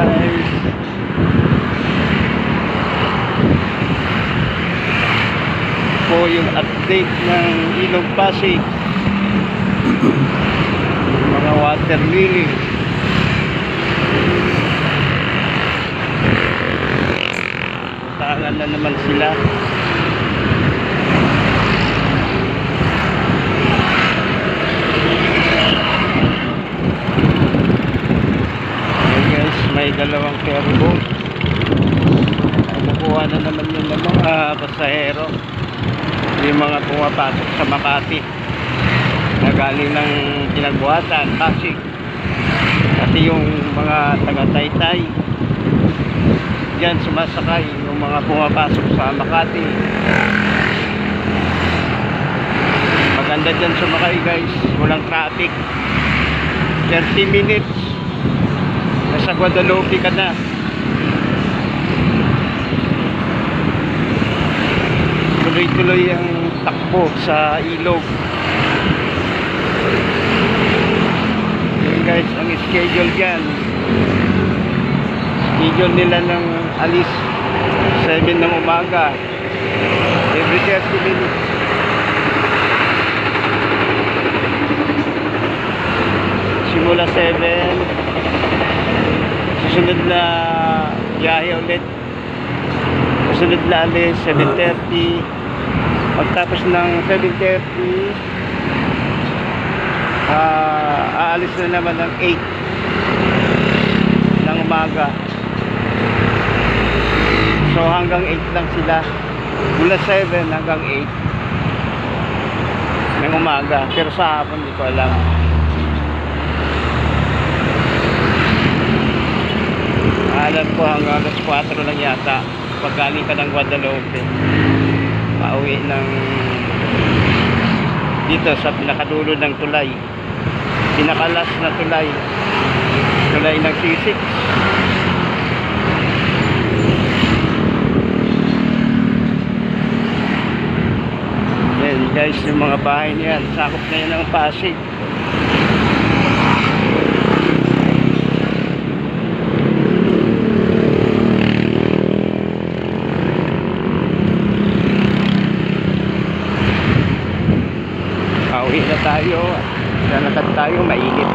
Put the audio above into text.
guys. Po yung update ng Ilog Pasig. Mga water lily. Tangan na naman sila. May dalawang ferry boat. Kumukuha na naman yung mga pasahero, yung mga pumapasok sa Makati na galing ng Pinagbuhatan, Pasig, at yung mga taga-Taytay dyan sumasakay yung mga pumapasok sa Makati. Maganda dyan sumakay guys, walang traffic. 30 minutes nasa Guadalupe ka na. Tuloy-tuloy ang takbo sa ilog. Yan guys, ang schedule dyan. Schedule nila ng alis 7 ng umaga. Every 30 minutes. Simula 7. Susunod na biyahe ulit. Susunod na alis 7:30. Pagtapos ng 7:30, aalis na naman ng 8 ng umaga. So hanggang 8 lang sila. Mula 7 hanggang 8 ng umaga. Pero sa hapon hindi ko alam. Alam ko hanggang alas 4 lang yata pag galing ka ng Guadalupe, pauwi ng dito sa pinakadulo ng tulay, pinakalas na tulay ng sisig. Yan guys, yung mga bahay niyan sakop na yun ng Pasig. Pauwi na tayo. Lalakad tayo, mainit.